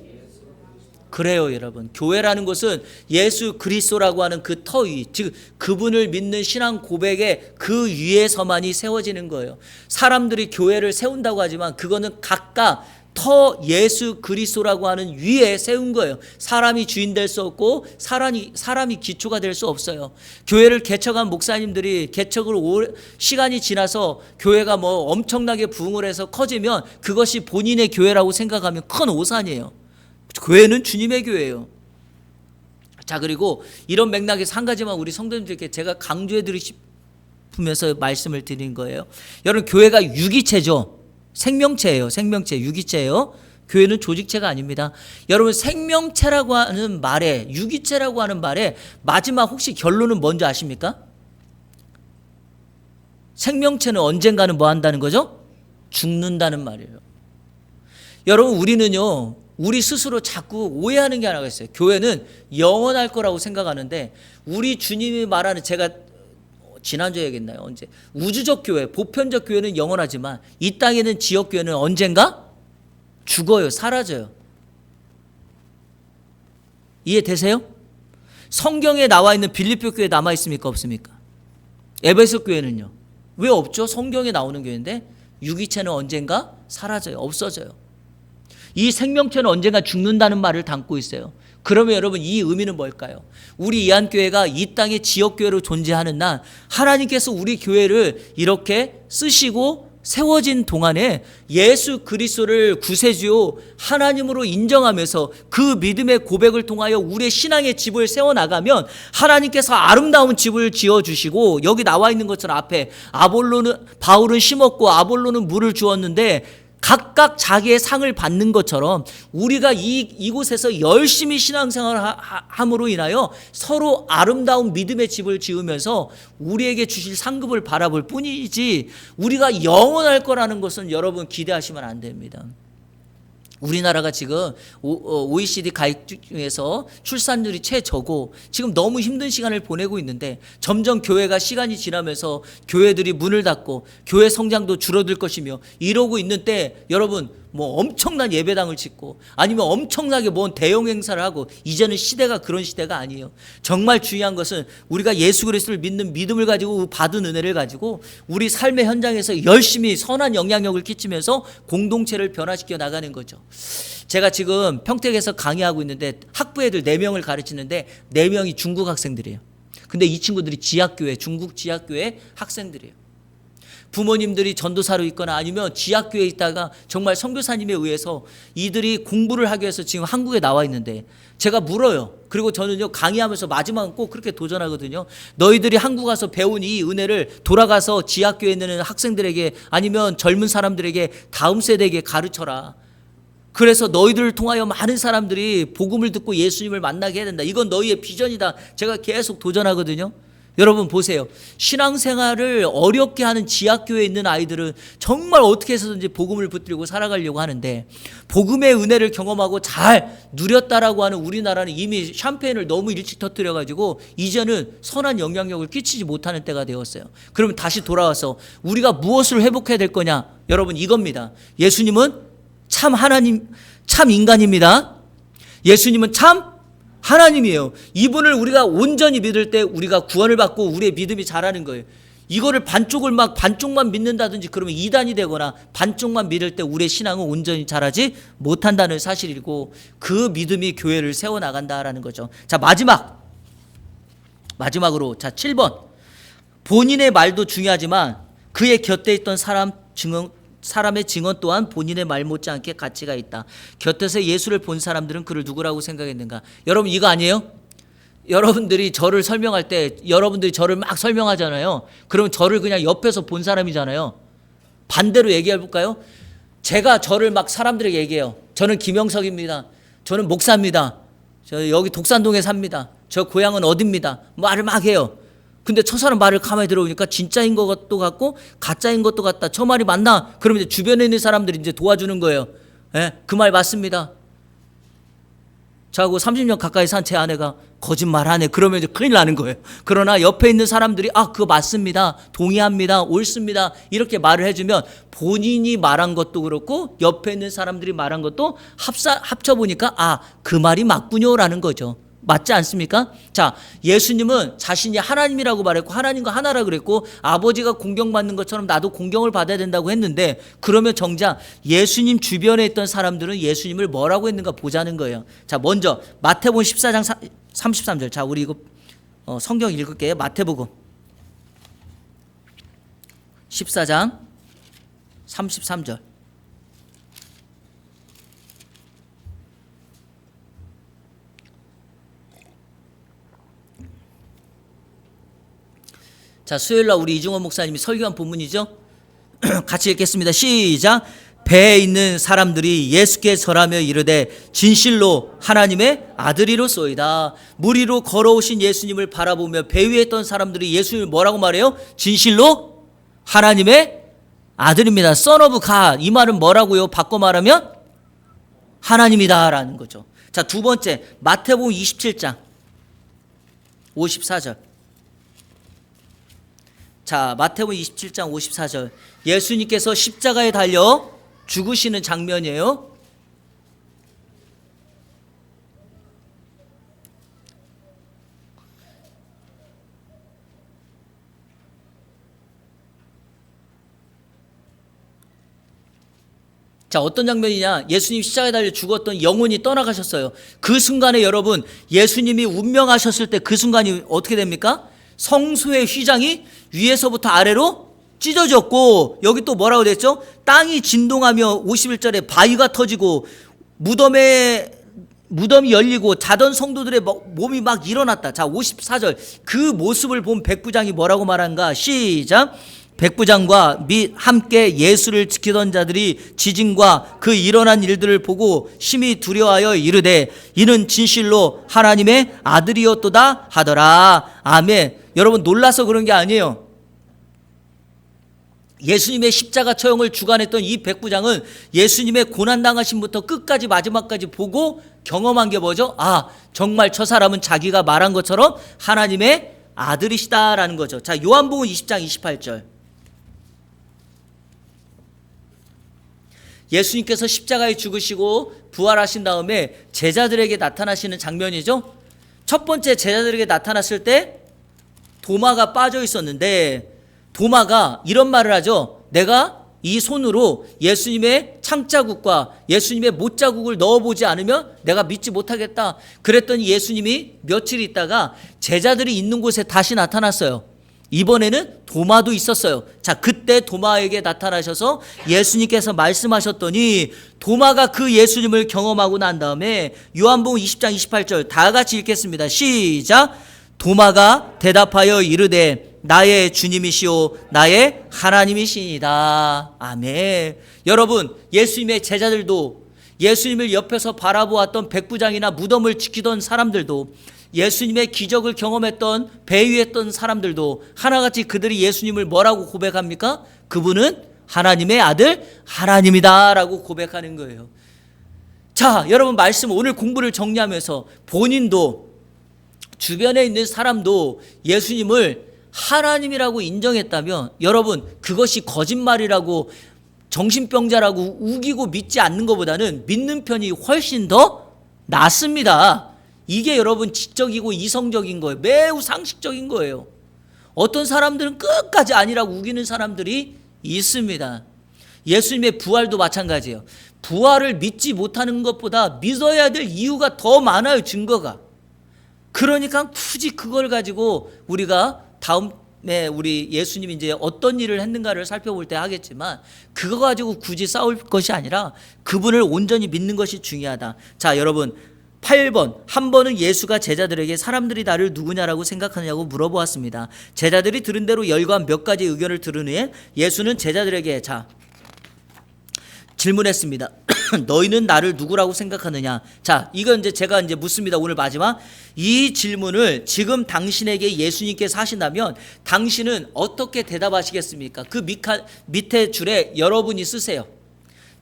그래요, 여러분. 교회라는 것은 예수 그리스도라고 하는 그 터 위, 즉 그분을 믿는 신앙 고백의 그 위에서만이 세워지는 거예요. 사람들이 교회를 세운다고 하지만 그거는 각각 터 예수 그리스도라고 하는 위에 세운 거예요. 사람이 주인 될 수 없고 사람이 기초가 될 수 없어요. 교회를 개척한 목사님들이 개척을 시간이 지나서 교회가 뭐 엄청나게 부흥을 해서 커지면 그것이 본인의 교회라고 생각하면 큰 오산이에요. 교회는 주님의 교회예요. 자, 그리고 이런 맥락에서 한 가지만 우리 성도님들께 제가 강조해 드리고 싶으면서 말씀을 드린 거예요. 여러분, 교회가 유기체죠. 생명체예요. 생명체, 유기체예요. 교회는 조직체가 아닙니다. 여러분, 생명체라고 하는 말에, 유기체라고 하는 말에 마지막 혹시 결론은 뭔지 아십니까? 생명체는 언젠가는 뭐 한다는 거죠? 죽는다는 말이에요. 여러분, 우리는요, 우리 스스로 자꾸 오해하는 게 하나가 있어요. 교회는 영원할 거라고 생각하는데 우리 주님이 말하는, 제가 지난주에 얘기했나요? 언제? 우주적 교회, 보편적 교회는 영원하지만 이 땅에는 지역 교회는 언젠가 죽어요. 사라져요. 이해되세요? 성경에 나와 있는 빌립보 교회 남아 있습니까? 없습니까? 에베소 교회는요? 왜 없죠? 성경에 나오는 교회인데 유기체는 언젠가 사라져요. 없어져요. 이 생명체는 언젠가 죽는다는 말을 담고 있어요. 그러면 여러분, 이 의미는 뭘까요? 우리 이한교회가 이 땅의 지역교회로 존재하는 날 하나님께서 우리 교회를 이렇게 쓰시고 세워진 동안에 예수 그리스도를 구세주요 하나님으로 인정하면서 그 믿음의 고백을 통하여 우리의 신앙의 집을 세워나가면 하나님께서 아름다운 집을 지어주시고, 여기 나와 있는 것처럼 앞에 바울은 심었고 아볼로는 물을 주었는데 각각 자기의 상을 받는 것처럼 우리가 이곳에서 열심히 신앙생활을 함으로 인하여 서로 아름다운 믿음의 집을 지으면서 우리에게 주실 상급을 바라볼 뿐이지 우리가 영원할 거라는 것은 여러분 기대하시면 안 됩니다. 우리나라가 지금 OECD 가입 중에서 출산율이 최저고 지금 너무 힘든 시간을 보내고 있는데, 점점 교회가 시간이 지나면서 교회들이 문을 닫고 교회 성장도 줄어들 것이며 이러고 있는 때 여러분 뭐 엄청난 예배당을 짓고 아니면 엄청나게 뭔 대형 행사를 하고, 이제는 시대가 그런 시대가 아니에요. 정말 중요한 것은 우리가 예수 그리스도를 믿는 믿음을 가지고 받은 은혜를 가지고 우리 삶의 현장에서 열심히 선한 영향력을 끼치면서 공동체를 변화시켜 나가는 거죠. 제가 지금 평택에서 강의하고 있는데 학부 애들 4명을 가르치는데 4명이 중국 학생들이에요. 근데 이 친구들이 지하교회, 중국 지하교회 학생들이에요. 부모님들이 전도사로 있거나 아니면 지하교회에 있다가 정말 선교사님에 의해서 이들이 공부를 하기 위해서 지금 한국에 나와 있는데 제가 물어요. 그리고 저는요, 강의하면서 마지막은 꼭 그렇게 도전하거든요. 너희들이 한국 가서 배운 이 은혜를 돌아가서 지하교회에 있는 학생들에게 아니면 젊은 사람들에게 다음 세대에게 가르쳐라. 그래서 너희들을 통하여 많은 사람들이 복음을 듣고 예수님을 만나게 해야 된다. 이건 너희의 비전이다. 제가 계속 도전하거든요. 여러분 보세요. 신앙생활을 어렵게 하는 지하교회에 있는 아이들은 정말 어떻게 해서든지 복음을 붙들고 살아가려고 하는데, 복음의 은혜를 경험하고 잘 누렸다라고 하는 우리나라는 이미 샴페인을 너무 일찍 터뜨려가지고 이제는 선한 영향력을 끼치지 못하는 때가 되었어요. 그러면 다시 돌아와서 우리가 무엇을 회복해야 될 거냐? 여러분 이겁니다. 예수님은 참 하나님, 참 인간입니다. 예수님은 참 하나님이에요. 이분을 우리가 온전히 믿을 때 우리가 구원을 받고 우리의 믿음이 자라는 거예요. 이거를 반쪽만 믿는다든지 그러면 이단이 되거나 반쪽만 믿을 때 우리의 신앙은 온전히 자라지 못한다는 사실이고, 그 믿음이 교회를 세워나간다라는 거죠. 자, 마지막으로 자 7번. 본인의 말도 중요하지만 그의 곁에 있던 사람의 증언 또한 본인의 말 못지않게 가치가 있다. 곁에서 예수를 본 사람들은 그를 누구라고 생각했는가? 여러분 이거 아니에요? 여러분들이 저를 설명할 때 여러분들이 저를 막 설명하잖아요. 그러면 저를 그냥 옆에서 본 사람이잖아요. 반대로 얘기해 볼까요? 제가 저를 막 사람들에게 얘기해요. 저는 김영석입니다. 저는 목사입니다. 저 여기 독산동에 삽니다. 저 고향은 어디입니다. 말을 막 해요. 근데 저 사람 말을 가만히 들어보니까 진짜인 것도 같고 가짜인 것도 같다. 저 말이 맞나? 그러면 이제 주변에 있는 사람들이 이제 도와주는 거예요. 예, 그 말 맞습니다. 저하고 30년 가까이 산 제 아내가 거짓말하네. 그러면 이제 큰일 나는 거예요. 그러나 옆에 있는 사람들이 그거 맞습니다. 동의합니다. 옳습니다. 이렇게 말을 해주면 본인이 말한 것도 그렇고 옆에 있는 사람들이 말한 것도 합쳐보니까 그 말이 맞군요라는 거죠. 맞지 않습니까? 자, 예수님은 자신이 하나님이라고 말했고 하나님과 하나라 그랬고 아버지가 공경받는 것처럼 나도 공경을 받아야 된다고 했는데, 그러면 정작 예수님 주변에 있던 사람들은 예수님을 뭐라고 했는가 보자는 거예요. 자, 먼저 마태복음 14장 33절. 자, 우리 이거 성경 읽을게요. 마태복음 14장 33절. 자, 수요일날 우리 이중원 목사님이 설교한 본문이죠. 같이 읽겠습니다. 시작. 배에 있는 사람들이 예수께 절하며 이르되 진실로 하나님의 아들이로소이다. 물 위로 걸어오신 예수님을 바라보며 배 위에 있던 사람들이 예수님을 뭐라고 말해요? 진실로 하나님의 아들입니다. Son of God. 이 말은 뭐라고요? 바꿔 말하면 하나님이다라는 거죠. 자, 두 번째 마태복음 27장 54절. 자, 마태복음 27장 54절. 예수님께서 십자가에 달려 죽으시는 장면이에요. 자, 어떤 장면이냐? 예수님 십자가에 달려 죽었던 영혼이 떠나가셨어요. 그 순간에 여러분, 예수님이 운명하셨을 때 그 순간이 어떻게 됩니까? 성소의 휘장이 위에서부터 아래로 찢어졌고, 여기 또 뭐라고 됐죠? 땅이 진동하며 51절에 바위가 터지고 무덤이 열리고 자던 성도들의 몸이 막 일어났다. 자, 54절 그 모습을 본 백부장이 뭐라고 말한가? 시작. 백부장과 및 함께 예수를 지키던 자들이 지진과 그 일어난 일들을 보고 심히 두려워하여 이르되 이는 진실로 하나님의 아들이었도다 하더라. 아멘. 여러분, 놀라서 그런 게 아니에요. 예수님의 십자가 처형을 주관했던 이 백부장은 예수님의 고난당하심부터 끝까지 마지막까지 보고 경험한 게 뭐죠? 아, 정말 저 사람은 자기가 말한 것처럼 하나님의 아들이시다라는 거죠. 자, 요한복음 20장 28절. 예수님께서 십자가에 죽으시고 부활하신 다음에 제자들에게 나타나시는 장면이죠. 첫 번째 제자들에게 나타났을 때 도마가 빠져 있었는데 도마가 이런 말을 하죠. 내가 이 손으로 예수님의 창자국과 예수님의 못자국을 넣어보지 않으면 내가 믿지 못하겠다. 그랬더니 예수님이 며칠 있다가 제자들이 있는 곳에 다시 나타났어요. 이번에는 도마도 있었어요. 자, 그때 도마에게 나타나셔서 예수님께서 말씀하셨더니 도마가 그 예수님을 경험하고 난 다음에 요한복음 20장 28절 다 같이 읽겠습니다. 시작. 도마가 대답하여 이르되 나의 주님이시오 나의 하나님이시니이다. 아멘. 여러분, 예수님의 제자들도, 예수님을 옆에서 바라보았던 백부장이나 무덤을 지키던 사람들도, 예수님의 기적을 경험했던 배위했던 사람들도 하나같이 그들이 예수님을 뭐라고 고백합니까? 그분은 하나님의 아들 하나님이다 라고 고백하는 거예요. 자, 여러분, 말씀 오늘 공부를 정리하면서 본인도 주변에 있는 사람도 예수님을 하나님이라고 인정했다면 여러분, 그것이 거짓말이라고 정신병자라고 우기고 믿지 않는 것보다는 믿는 편이 훨씬 더 낫습니다. 이게 여러분 지적이고 이성적인 거예요. 매우 상식적인 거예요. 어떤 사람들은 끝까지 아니라고 우기는 사람들이 있습니다. 예수님의 부활도 마찬가지예요. 부활을 믿지 못하는 것보다 믿어야 될 이유가 더 많아요. 증거가. 그러니까 굳이 그걸 가지고 우리가 다음에 우리 예수님이 이제 어떤 일을 했는가를 살펴볼 때 하겠지만 그거 가지고 굳이 싸울 것이 아니라 그분을 온전히 믿는 것이 중요하다. 자, 여러분, 8번, 한 번은 예수가 제자들에게 사람들이 나를 누구냐라고 생각하냐고 물어보았습니다. 제자들이 들은 대로 열과 몇 가지 의견을 들은 후에 예수는 제자들에게 질문했습니다. 너희는 나를 누구라고 생각하느냐? 자, 이건 이제 제가 이제 묻습니다. 오늘 마지막. 이 질문을 지금 당신에게 예수님께서 하신다면 당신은 어떻게 대답하시겠습니까? 그 밑에 줄에 여러분이 쓰세요.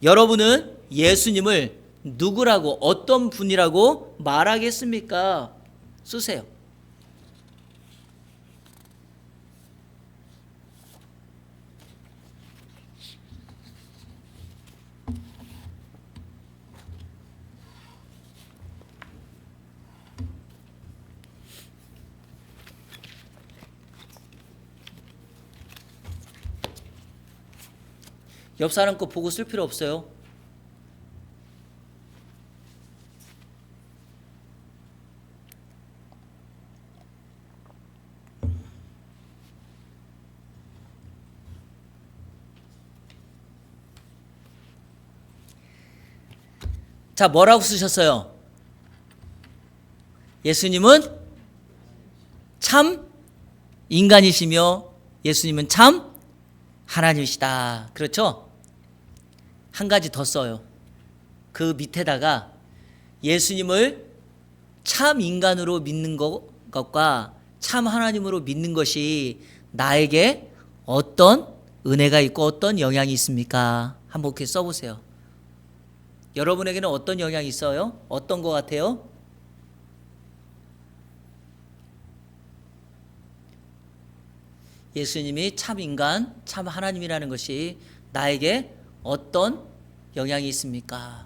여러분은 예수님을 누구라고, 어떤 분이라고 말하겠습니까? 쓰세요. 옆 사람 거 보고 쓸 필요 없어요. 자, 뭐라고 쓰셨어요? 예수님은 참 인간이시며 예수님은 참 하나님이시다. 그렇죠? 한 가지 더 써요. 그 밑에다가 예수님을 참 인간으로 믿는 것과 참 하나님으로 믿는 것이 나에게 어떤 은혜가 있고 어떤 영향이 있습니까? 한번 이렇게 써보세요. 여러분에게는 어떤 영향이 있어요? 어떤 것 같아요? 예수님이 참 인간, 참 하나님이라는 것이 나에게 어떤 영향이 있습니까?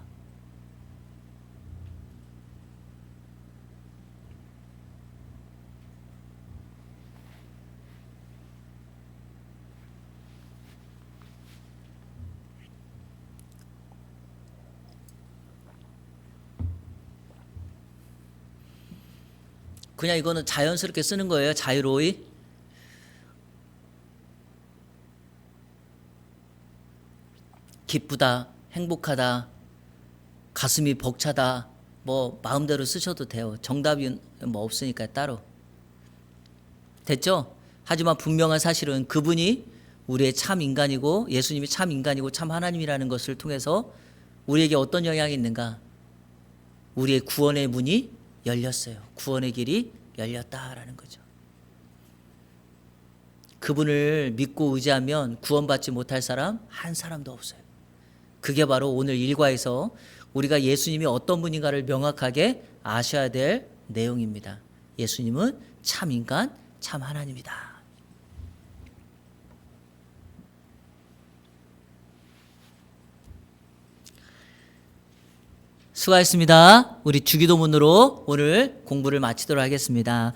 그냥 이거는 자연스럽게 쓰는 거예요. 자유로이. 기쁘다, 행복하다, 가슴이 벅차다, 뭐 마음대로 쓰셔도 돼요. 정답이 뭐 없으니까 따로. 됐죠? 하지만 분명한 사실은 그분이 우리의 참 인간이고 예수님이 참 인간이고 참 하나님이라는 것을 통해서 우리에게 어떤 영향이 있는가? 우리의 구원의 문이 열렸어요. 구원의 길이 열렸다라는 거죠. 그분을 믿고 의지하면 구원받지 못할 사람 한 사람도 없어요. 그게 바로 오늘 일과에서 우리가 예수님이 어떤 분인가를 명확하게 아셔야 될 내용입니다. 예수님은 참 인간, 참 하나님이다. 수고하셨습니다. 우리 주기도문으로 오늘 공부를 마치도록 하겠습니다.